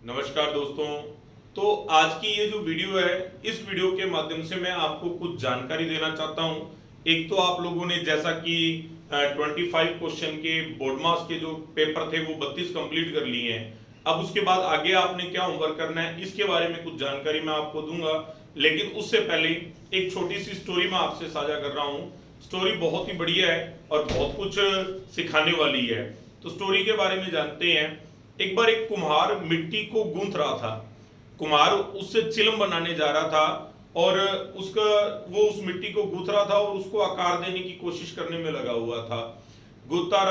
नमस्कार दोस्तों। तो आज की ये जो वीडियो है, इस वीडियो के माध्यम से मैं आपको कुछ जानकारी देना चाहता हूँ। एक तो आप लोगों ने जैसा कि 25 क्वेश्चन के बोर्ड मास के जो पेपर थे वो 32 कंप्लीट कर लिए हैं। अब उसके बाद आगे आपने क्या होमवर्क करना है इसके बारे में कुछ जानकारी मैं आपको दूंगा, लेकिन उससे पहले एक छोटी सी स्टोरी मैं आपसे साझा कर रहा हूँ। स्टोरी बहुत ही बढ़िया है और बहुत कुछ सिखाने वाली है। तो स्टोरी के बारे में जानते हैं। एक बार एक कुम्हार मिट्टी को गूंथ रहा था। कुम्हार उससे चिलम बनाने जा रहा था और उसका वो उस मिट्टी को गूंथ रहा था और उसको आकार देने की कोशिश करने में लगा हुआ था। गूंथता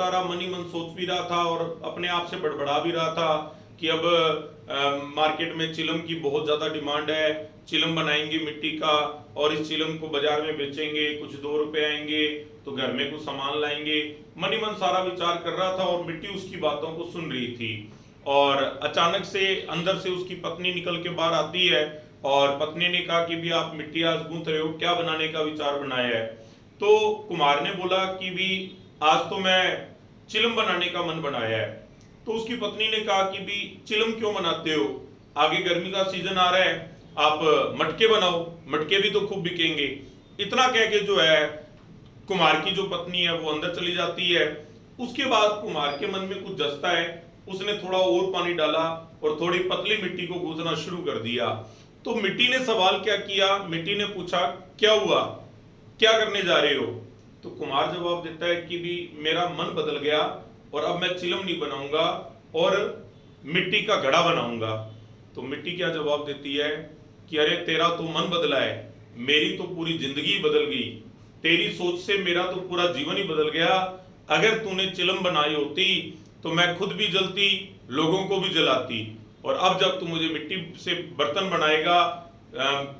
रहा मन ही मन सोच भी रहा था और अपने आप से बड़बड़ा भी रहा था कि अब मार्केट में चिलम की बहुत ज्यादा डिमांड है। चिलम बनाएंगे मिट्टी का और इस चिलम को बाजार में बेचेंगे, कुछ 2 रुपए आएंगे तो घर में कुछ सामान लाएंगे। मन ही मन सारा विचार कर रहा था और मिट्टी उसकी बातों को सुन रही थी। और अचानक से अंदर से उसकी पत्नी निकल के बाहर आती है और पत्नी ने कहा कि भी आप मिट्टी आज गूंथ रहे हो, क्या बनाने का विचार बनाया है? तो कुमार ने बोला कि भी आज तो मैं चिलम बनाने का मन बनाया है। तो उसकी पत्नी ने कहा कि भी चिलम क्यों बनाते हो, आगे गर्मी का सीजन आ रहा है, आप मटके बनाओ, मटके भी तो खूब बिकेंगे। इतना कह के जो है कुमार की जो पत्नी है वो अंदर चली जाती है। उसके बाद कुमार के मन में कुछ जचता है, उसने थोड़ा और पानी डाला और थोड़ी पतली मिट्टी को गूंथना शुरू कर दिया। तो मिट्टी ने सवाल क्या किया, मिट्टी ने पूछा क्या हुआ, क्या करने जा रहे हो? तो कुमार जवाब देता है कि भी मेरा मन बदल गया और अब मैं चिलम नहीं बनाऊंगा और मिट्टी का घड़ा बनाऊंगा। तो मिट्टी क्या जवाब देती है कि अरे तेरा तो मन बदला है, मेरी तो पूरी जिंदगी बदल गई। तेरी सोच से मेरा तो पूरा जीवन ही बदल गया। अगर तूने चिलम बनाई होती तो मैं खुद भी जलती, लोगों को भी जलाती। और अब जब तू मुझे मिट्टी से बर्तन बनाएगा,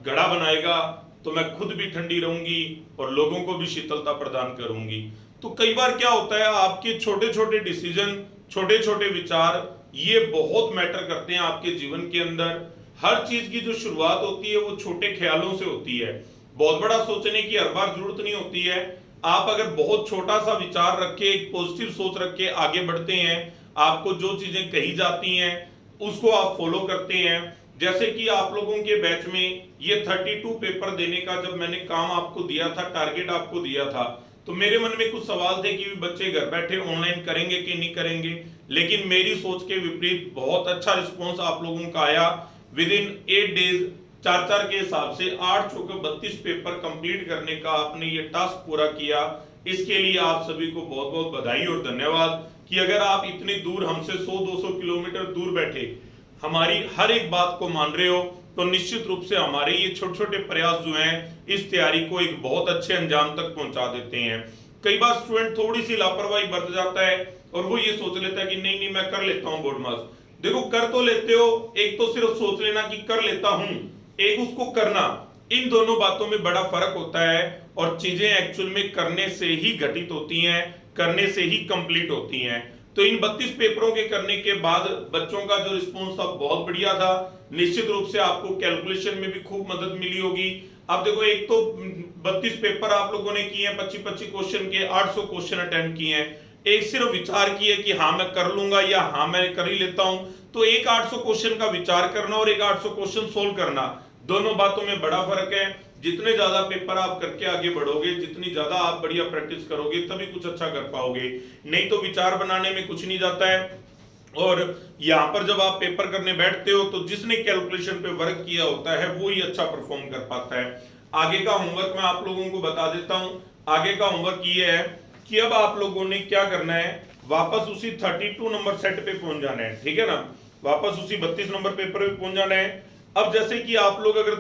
घड़ा बनाएगा, तो मैं खुद भी ठंडी रहूंगी और लोगों को भी शीतलता प्रदान करूंगी। तो कई बार क्या होता है, आपके छोटे छोटे डिसीजन, छोटे छोटे विचार ये बहुत मैटर करते हैं आपके जीवन के अंदर। हर चीज की जो शुरुआत होती है वो छोटे ख्यालों से होती है। बहुत बड़ा सोचने की हर बार जरूरत नहीं होती है। आप अगर बहुत छोटा सा विचार रख के, एक पॉजिटिव सोच रख के आगे बढ़ते हैं, आपको जो चीजें कही जाती हैं उसको आप फॉलो करते हैं। जैसे कि आप लोगों के बैच में ये 32 पेपर देने का जब मैंने काम आपको दिया था, टारगेट आपको दिया था, तो मेरे मन में कुछ सवाल थे कि बच्चे घर बैठे ऑनलाइन करेंगे कि नहीं करेंगे। लेकिन मेरी सोच के विपरीत बहुत अच्छा रिस्पॉन्स आप लोगों का आया। विद इन 8 डेज 4-4 के हिसाब से 8 चौके 32 पेपर कंप्लीट करने का आपने ये टास्क पूरा किया। इसके लिए आप सभी को बहुत बहुत बधाई और धन्यवाद कि अगर आप इतनी दूर हमसे 100-200 किलोमीटर दूर बैठे हमारी हर एक बात को मान रहे हो, तो निश्चित रूप से हमारे ये छोटे छोटे प्रयास जो हैं इस तैयारी को एक बहुत अच्छे अंजाम तक पहुंचा देते हैं। कई बार स्टूडेंट थोड़ी सी लापरवाही बरत जाता है और वो ये सोच लेता है कि नहीं नहीं मैं कर लेता हूं बोर्ड मास। देखो कर तो लेते हो, एक तो सिर्फ सोच लेना कि कर लेता हूं, एक उसको करना, इन दोनों बातों में बड़ा फर्क होता है। और चीजें एक्चुअल में करने से ही घटित होती हैं, करने से ही कंप्लीट होती हैं। तो इन 32 पेपरों के करने के बाद बच्चों का जो रिस्पॉन्स था बहुत बढ़िया था। निश्चित रूप से आपको कैलकुलेशन में भी खूब मदद मिली होगी। अब देखो एक तो 32 पेपर आप लोगों ने किए हैं, 25-25 क्वेश्चन के 800 क्वेश्चन अटेम्प्ट किए हैं। एक सिर्फ विचार किए कि हाँ मैं कर लूंगा या हाँ मैं कर ही लेता हूं। तो एक 800 क्वेश्चन का विचार करना और एक 800 क्वेश्चन सोल्व करना, दोनों बातों में बड़ा फर्क है। जितने ज्यादा पेपर आप करके आगे बढ़ोगे, जितनी ज्यादा आप बढ़िया प्रैक्टिस करोगे, तभी कुछ अच्छा कर पाओगे। नहीं तो विचार बनाने में कुछ नहीं जाता है। और यहां पर जब आप पेपर करने बैठते हो तो जिसने कैलकुलेशन पे वर्क किया होता है वो ही अच्छा परफॉर्म कर पाता है। आगे का होमवर्क मैं आप लोगों को बता देता हूं। आगे का होमवर्क ये है कि अब आप लोगों ने क्या करना है, वापस उसी 32 नंबर सेट पे पहुंच जाना है, ठीक है ना, वापस उसी 32 नंबर पेपर पे पहुंच जाना है। अब जैसे कि आप लोग अगर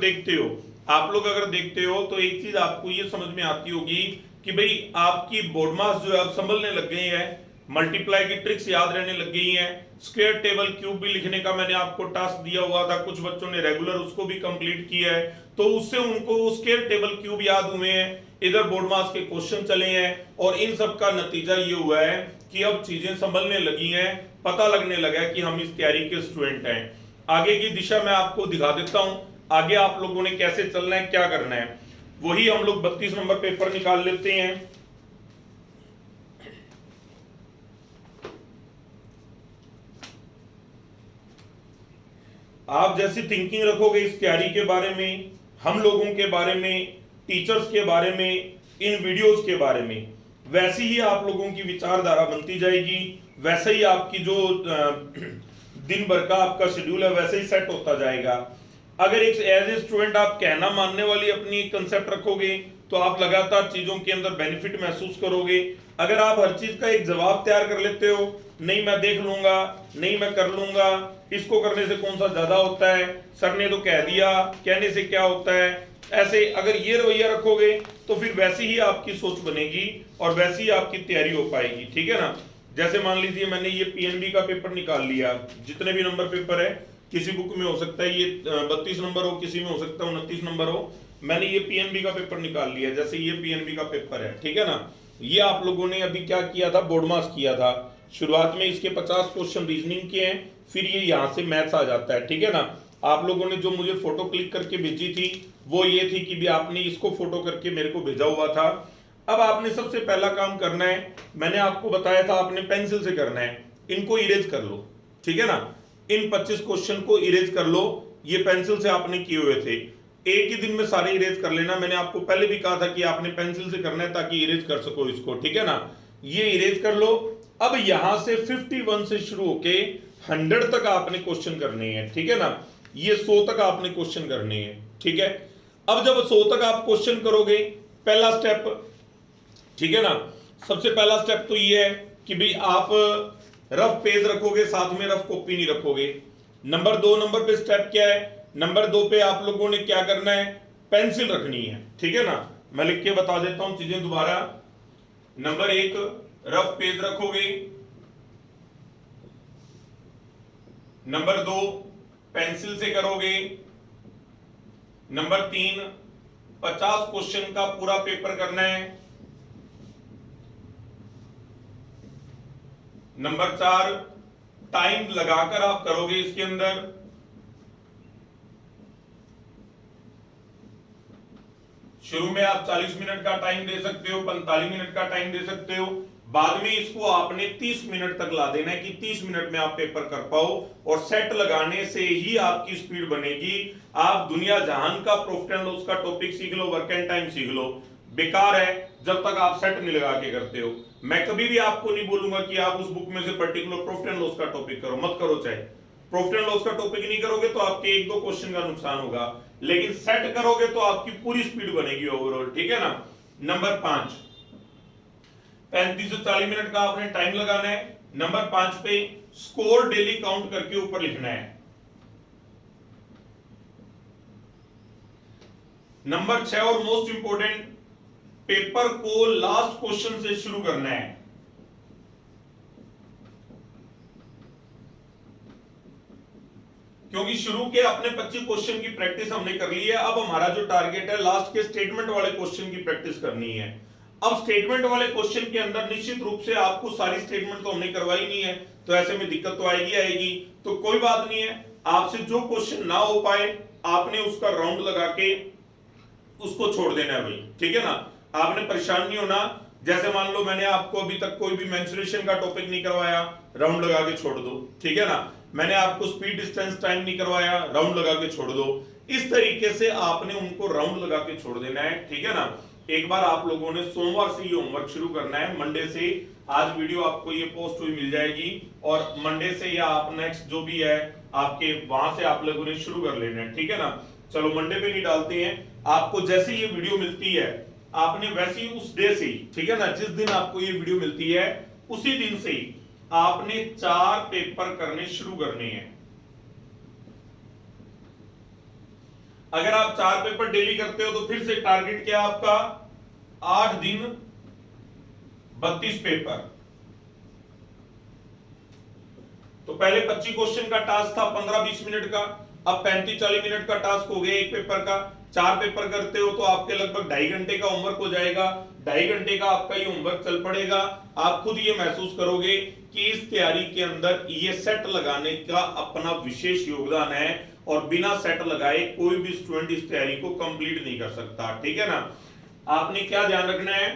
देखते हो तो एक चीज आपको ये समझ में आती होगी कि भाई आपकी बोर्ड मास जो है अब संभलने लग गई है, मल्टीप्लाई की ट्रिक्स याद रहने लग गई हैं। स्क्वायर टेबल क्यूब भी लिखने का मैंने आपको टास्क दिया हुआ था, कुछ बच्चों ने रेगुलर उसको भी कंप्लीट किया है, तो उससे उनको स्क्वायर टेबल क्यूब याद हुए हैं। इधर बोर्ड मास के क्वेश्चन चले हैं और इन सब का नतीजा ये हुआ है कि अब चीजें संभलने लगी हैं, पता लगने लगा है कि हम इस तैयारी के स्टूडेंट हैं। आगे की दिशा मैं आपको दिखा देता हूं, आगे आप लोगों ने कैसे चलना है, क्या करना है। वही हम लोग 32 नंबर पेपर निकाल लेते हैं। आप जैसी थिंकिंग रखोगे इस तैयारी के बारे में, हम लोगों के बारे में, टीचर्स के बारे में, इन वीडियोस के बारे में, वैसी ही आप लोगों की विचारधारा बनती जाएगी, वैसे ही आपकी जो दिन भर का आपका शेड्यूल है वैसे ही सेट होता जाएगा। अगर एक एज ए स्टूडेंट आप कहना मानने वाली अपनी कंसेप्ट रखोगे तो आप लगातार चीजों के अंदर बेनिफिट महसूस करोगे। अगर आप हर चीज का एक जवाब तैयार कर लेते हो, नहीं मैं देख लूंगा, नहीं मैं कर लूंगा, इसको करने से कौन सा ज्यादा होता है, सर ने तो कह दिया, कहने से क्या होता है, ऐसे अगर ये रवैया रखोगे तो फिर वैसी ही आपकी सोच बनेगी और वैसी ही आपकी तैयारी हो पाएगी। ठीक है ना। जैसे मान लीजिए मैंने ये पीएनबी का पेपर निकाल लिया, जितने भी नंबर पेपर है, किसी बुक में हो सकता है ये 32 नंबर हो, किसी में हो सकता है 29 नंबर हो, मैंने ये पीएनबी का पेपर निकाल लिया, जैसे ये पीएनबी का पेपर है। ठीक है ना। ये आप लोगों ने अभी क्या किया था, बोर्ड मास किया था। शुरुआत में इसके 50 क्वेश्चन रीजनिंग के हैं, फिर ये यहाँ से मैथ्स आ जाता है। ठीक है ना। आप लोगों ने जो मुझे फोटो क्लिक करके भेजी थी वो ये थी कि भी आपने इसको फोटो करके मेरे को भेजा हुआ था। अब आपने सबसे पहला काम करना है, मैंने आपको बताया था आपने पेंसिल से करना है, इनको इरेज कर लो। ठीक है ना। इन 25 क्वेश्चन को इरेज कर लो, ये पेंसिल से आपने किए हुए थे, एक ही दिन में सारे इरेज कर लेना। मैंने आपको पहले भी कहा था कि आपने पेंसिल से करना है ताकि इरेज कर सको इसको। ठीक है ना। ये इरेज कर लो। अब यहां से 51 से शुरू होके 100 तक आपने क्वेश्चन करने हैं। ठीक है ना। ये 100 तक आपने क्वेश्चन करने हैं। ठीक है। अब जब 100 तक आप क्वेश्चन करोगे, पहला स्टेप, ठीक है ना, सबसे पहला स्टेप तो ये है कि भाई आप रफ पेज रखोगे, साथ में रफ कॉपी नहीं रखोगे। नंबर 2 नंबर पे स्टेप क्या है, नंबर 2 पे आप लोगों ने क्या करना है, पेंसिल रखनी है। ठीक है ना। मैं लिख के बता देता हूं चीजें दोबारा। नंबर 1 रफ पेज रखोगे, नंबर 2 पेंसिल से करोगे, नंबर 3 50 क्वेश्चन का पूरा पेपर करना है, नंबर 4 टाइम लगाकर आप करोगे इसके अंदर, शुरू में आप 40 मिनट का टाइम दे सकते हो, 45 मिनट का टाइम दे सकते हो, बाद में इसको आपने 30 मिनट तक ला देना है कि 30 मिनट में आप पेपर कर पाओ। और सेट लगाने से ही आपकी स्पीड बनेगी। आप दुनिया जहान का प्रॉफिट एंड लॉस का टॉपिक सीख लो, वर्क एंड टाइम सीख लो, बेकार है जब तक आप सेट नहीं लगा के करते हो। मैं कभी भी आपको नहीं बोलूंगा कि आप उस बुक में से पर्टिकुलर प्रॉफिट एंड लॉस का टॉपिक करो, मत करो। चाहे प्रॉफिट एंड लॉस का टॉपिक नहीं करोगे तो आपके 1-2 क्वेश्चन का नुकसान होगा, लेकिन सेट करोगे तो आपकी पूरी स्पीड बनेगी ओवरऑल। ठीक है ना। नंबर 5 35 से 40 मिनट का आपने टाइम लगाना है। नंबर 5 पे स्कोर डेली काउंट करके ऊपर लिखना है। नंबर 6 और मोस्ट इंपोर्टेंट, पेपर को लास्ट क्वेश्चन से शुरू करना है। क्योंकि शुरू के अपने 25 क्वेश्चन की प्रैक्टिस हमने कर ली है, अब हमारा जो टारगेट है लास्ट के स्टेटमेंट वाले क्वेश्चन की प्रैक्टिस करनी है। अब स्टेटमेंट वाले क्वेश्चन के अंदर निश्चित रूप से आपको सारी स्टेटमेंट तो हमने करवाई नहीं है, तो ऐसे में दिक्कत तो आएगी। तो कोई बात नहीं है, आपसे जो क्वेश्चन ना हो पाए आपने उसका राउंड लगा के उसको छोड़ देना है भाई। ठीक है ना। आपने परेशान नहीं होना। जैसे मान लो मैंने आपको अभी तक कोई भी मेंसुरेशन का टॉपिक नहीं करवाया, राउंड लगा के छोड़ दो। ठीक है ना। मैंने आपको स्पीड डिस्टेंस टाइम नहीं करवाया, राउंड लगा के छोड़ दो। इस तरीके से आपने उनको राउंड लगा के छोड़ देना है। ठीक है ना। एक बार आप लोगों ने सोमवार से ये होमवर्क शुरू करना है, मंडे से। आज वीडियो आपको ये पोस्ट हुई मिल जाएगी और मंडे से या आप नेक्स्ट जो भी है आपके वहां से आप लोगों ने शुरू कर लेना है। ठीक है ना। चलो मंडे पे नहीं डालते हैं, आपको जैसे ये वीडियो मिलती है आपने वैसे ही उस डे से ही, ठीक है ना, जिस दिन आपको ये वीडियो मिलती है उसी दिन से ही आपने 4 पेपर करने शुरू करने हैं। अगर आप 4 पेपर डेली करते हो तो फिर से टारगेट क्या आपका, 8 दिन 32 पेपर। तो पहले 25 क्वेश्चन का टास्क था 15-20 मिनट का, अब 35-40 मिनट का टास्क हो गया एक पेपर का। 4 पेपर करते हो तो आपके लगभग 2.5 घंटे का होमवर्क हो जाएगा। 2.5 घंटे का आपका ये होमवर्क चल पड़ेगा। आप खुद ये महसूस करोगे कि इस तैयारी के अंदर ये सेट लगाने का अपना विशेष योगदान है और बिना सेट लगाए कोई भी स्टूडेंट इस तैयारी को कंप्लीट नहीं कर सकता। ठीक है ना। आपने क्या ध्यान रखना है,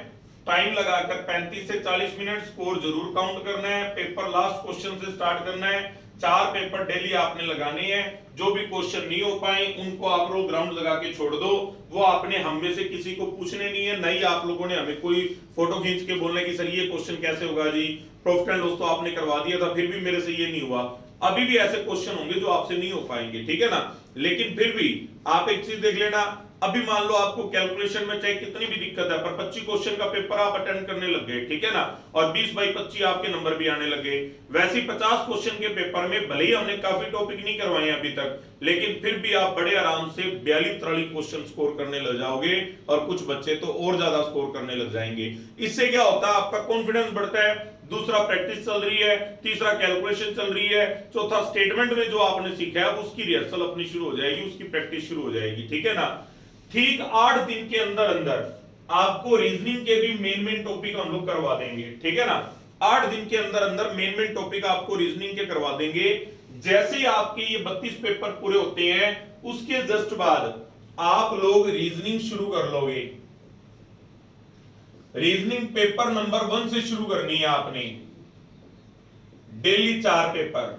टाइम लगाकर 35 से 40 मिनट, स्कोर जरूर काउंट करना है, पेपर लास्ट क्वेश्चन से स्टार्ट करना है। 4 पेपर डेली आपने लगाने हैं। जो भी क्वेश्चन नहीं हो पाए उनको आप लोग ग्राउंड लगा के छोड़ दो, वो आपने हम में से किसी को पूछने नहीं है, नहीं आप लोगों ने हमें कोई फोटो खींच के बोलना कि सर ये क्वेश्चन कैसे होगा जी, प्रॉफिट एंड लॉस तो आपने करवा दिया था फिर भी मेरे से ये नहीं हुआ। अभी भी ऐसे क्वेश्चन होंगे जो आपसे नहीं हो पाएंगे, ठीक है ना। लेकिन फिर भी आप एक चीज देख लेना, अभी मान लो आपको कैलकुलेशन में चाहे कितनी भी दिक्कत है पर 25 क्वेश्चन का पेपर आप अटेंड करने लग गए, ठीक है ना, और 20 बाई 25 आपके नंबर भी आने लगे। वैसे 50 क्वेश्चन के पेपर में भले ही हमने काफी टॉपिक नहीं करवाए अभी तक, लेकिन फिर भी आप बड़े आराम से 42-43 क्वेश्चन स्कोर करने लग जाओगे, और कुछ बच्चे तो और ज्यादा स्कोर करने लग जाएंगे। इससे क्या होता है, आपका कॉन्फिडेंस बढ़ता है, दूसरा प्रैक्टिस चल रही है, तीसरा कैलकुलेशन चल रही है, चौथा स्टेटमेंट में जो आपने सीखा है उसकी रिहर्सल अपनी शुरू हो जाएगी, उसकी प्रैक्टिस शुरू हो जाएगी, ठीक है ना। ठीक 8 दिन के अंदर अंदर आपको रीजनिंग के भी मेन टॉपिक हम लोग करवा देंगे, ठीक है ना। 8 दिन के अंदर अंदर मेन टॉपिक आपको रीजनिंग के करवा देंगे। जैसे ही आपके ये 32 पेपर पूरे होते हैं उसके जस्ट बाद आप लोग रीजनिंग शुरू कर लोगे। रीजनिंग पेपर नंबर 1 से शुरू करनी है आपने, डेली 4 पेपर,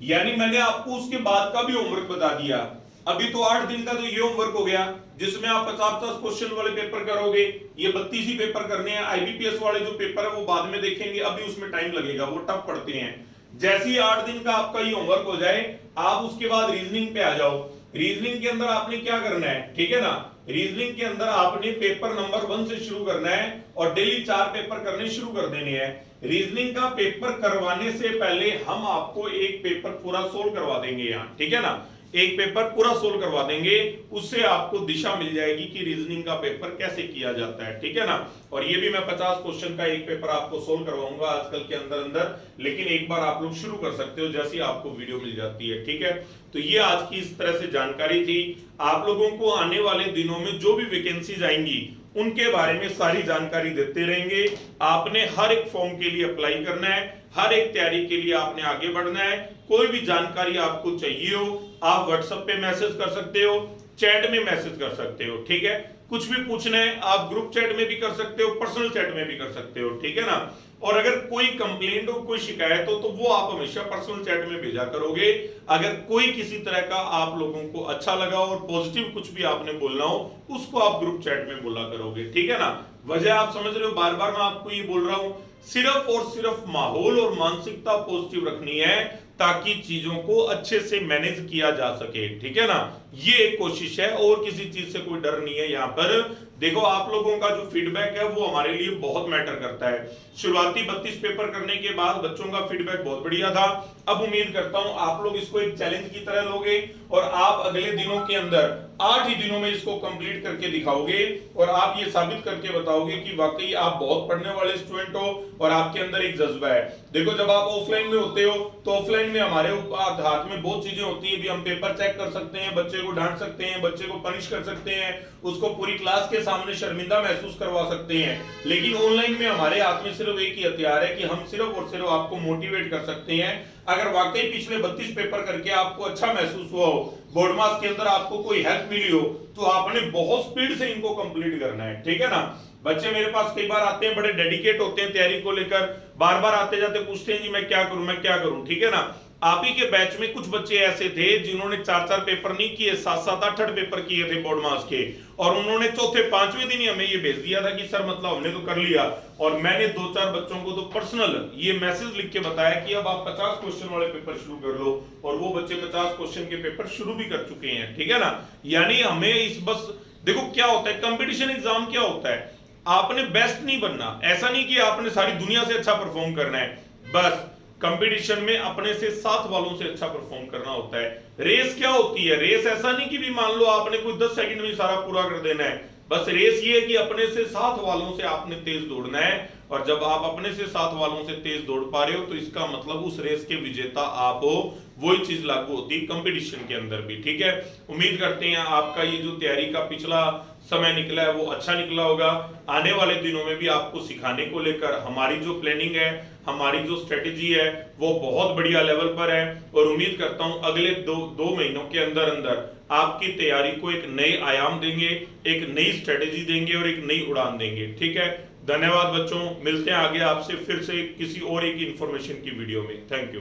यानी मैंने आपको उसके बाद का भी होमवर्क बता दिया। अभी तो 8 दिन का तो ये होमवर्क हो गया जिसमें आप 50-50 क्वेश्चन वाले पेपर करोगे, ये 32 ही पेपर करने हैं। आईबीपीएस वाले जो पेपर है वो बाद में देखेंगे, अभी उसमें टाइम लगेगा, वो टफ पढ़ते हैं। जैसे ही 8 दिन का आपका ये होमवर्क हो जाए आप उसके बाद रीजनिंग पे आ जाओ। रीजनिंग के अंदर आपने क्या करना है, ठीक है ना, रीजनिंग के अंदर आपने पेपर नंबर 1 से शुरू करना है और डेली 4 पेपर करने शुरू कर देने हैं। रीजनिंग का पेपर करवाने से पहले हम आपको एक पेपर पूरा सोल्व करवा देंगे यहां, ठीक है ना, एक पेपर पूरा सोल्व करवा देंगे, उससे आपको दिशा मिल जाएगी कि रीजनिंग का पेपर कैसे किया जाता है, ठीक है ना। और ये भी मैं 50 क्वेश्चन का एक पेपर आपको सोल्व करवाऊंगा आजकल के अंदर अंदर, लेकिन एक बार आप लोग शुरू कर सकते हो जैसे ही आपको वीडियो मिल जाती है, ठीक है। तो ये आज की इस तरह से जानकारी थी। आप लोगों को आने वाले दिनों में जो भी वैकेंसीज आएंगी उनके बारे में सारी जानकारी देते रहेंगे। आपने हर एक फॉर्म के लिए अप्लाई करना है, हर एक तैयारी के लिए आपने आगे बढ़ना है। कोई भी जानकारी आपको चाहिए हो आप व्हाट्सएप पे मैसेज कर सकते हो, चैट में मैसेज कर सकते हो, ठीक है। कुछ भी पूछना है आप ग्रुप चैट में भी कर सकते हो, पर्सनल चैट में भी कर सकते हो, ठीक है ना। और अगर कोई कंप्लेंट हो, कोई शिकायत हो तो वो आप हमेशा पर्सनल चैट में भेजा करोगे। अगर कोई किसी तरह का आप लोगों को अच्छा लगा और पॉजिटिव कुछ भी आपने बोलना हो उसको आप ग्रुप चैट में बोला करोगे, ठीक है ना। वजह आप समझ रहे हो, बार बार मैं आपको ये बोल रहा हूं, सिर्फ और सिर्फ माहौल और मानसिकता पॉजिटिव रखनी है ताकि चीजों को अच्छे से मैनेज किया जा सके, ठीक है ना। ये एक कोशिश है और किसी चीज से कोई डर नहीं है। यहाँ पर देखो आप लोगों का जो फीडबैक है वो हमारे लिए बहुत मैटर करता है। शुरुआती 32 पेपर करने के बाद बच्चों का फीडबैक बहुत बढ़िया था। अब उम्मीद करता हूं आप लोग इसको एक चैलेंज की तरह लोगे और आप अगले दिनों के अंदर 8 ही दिनों में इसको कंप्लीट करके दिखाओगे और आप ये साबित करके बताओगे कि वाकई आप बहुत पढ़ने वाले स्टूडेंट हो और आपके अंदर एक जज्बा है। देखो जब आप ऑफलाइन में होते हो तो ऑफलाइन में हमारे हाथ में बहुत चीजें होती है, भी हम पेपर चेक कर सकते हैं, बच्चे को डांट सकते हैं, बच्चे को पनिश कर सकते हैं, उसको पूरी क्लास के सामने शर्मिंदा महसूस करवा सकते हैं। लेकिन ऑनलाइन में हमारे हाथ में सिर्फ एक ही हथियार है कि हम सिर्फ और सिर्फ आपको मोटिवेट कर सकते हैं। अगर वाकई पिछले 32 पेपर करके आपको अच्छा महसूस हुआ हो, बोर्ड मार्क्स के अंदर आपको कोई हेल्प मिली हो, तो आपने बहुत स्पीड से इनको कंप्लीट करना है, ठीक है ना। बच्चे मेरे पास कई बार आते हैं, बड़े डेडिकेट होते हैं तैयारी को लेकर, बार बार आते जाते पूछते हैं जी मैं क्या करूं, मैं क्या करूं, ठीक है ना। आप ही के बैच में कुछ बच्चे ऐसे थे जिन्होंने 4-4 पेपर नहीं किए, 7-7, 8-8 पेपर किए थे बोर्ड मार्क्स के, और उन्होंने चौथे 5वें दिन ही हमें ये भेज दिया था कि सर मतलब हमने तो कर लिया। और मैंने 2-4 बच्चों को तो पर्सनल ये मैसेज लिख के बताया कि अब आप 50 क्वेश्चन वाले पेपर शुरू कर लो, और वो बच्चे 50 क्वेश्चन के पेपर शुरू भी कर चुके हैं, ठीक है ना। यानी हमें इस बस देखो क्या होता है, कंपटीशन एग्जाम क्या होता है, आपने बेस्ट नहीं बनना, ऐसा नहीं कि आपने सारी दुनिया से अच्छा परफॉर्म करना है, बस कंपटीशन में अपने से साथ वालों से अच्छा परफॉर्म करना होता है। रेस क्या होती है, रेस ऐसा नहीं कि भी मान लो आपने कोई 10 सेकंड में सारा पूरा कर देना है, बस रेस ये है कि अपने से साथ वालों से आपने तेज दौड़ना है। और जब आप अपने से साथ वालों से तेज दौड़ पा रहे हो तो इसका मतलब उस रेस के विजेता आप हो। वही चीज लागू होती है कंपटीशन के अंदर भी, ठीक है। उम्मीद करते हैं आपका ये जो तैयारी का पिछला समय निकला है वो अच्छा निकला होगा। आने वाले दिनों में भी आपको सिखाने को लेकर हमारी जो प्लानिंग है, हमारी जो स्ट्रेटेजी है वो बहुत बढ़िया लेवल पर है, और उम्मीद करता हूं अगले दो महीनों के अंदर अंदर आपकी तैयारी को एक नए आयाम देंगे, एक नई स्ट्रेटेजी देंगे और एक नई उड़ान देंगे, ठीक है। धन्यवाद बच्चों, मिलते हैं आगे आपसे फिर से किसी और एक इंफॉर्मेशन की वीडियो में। Thank you.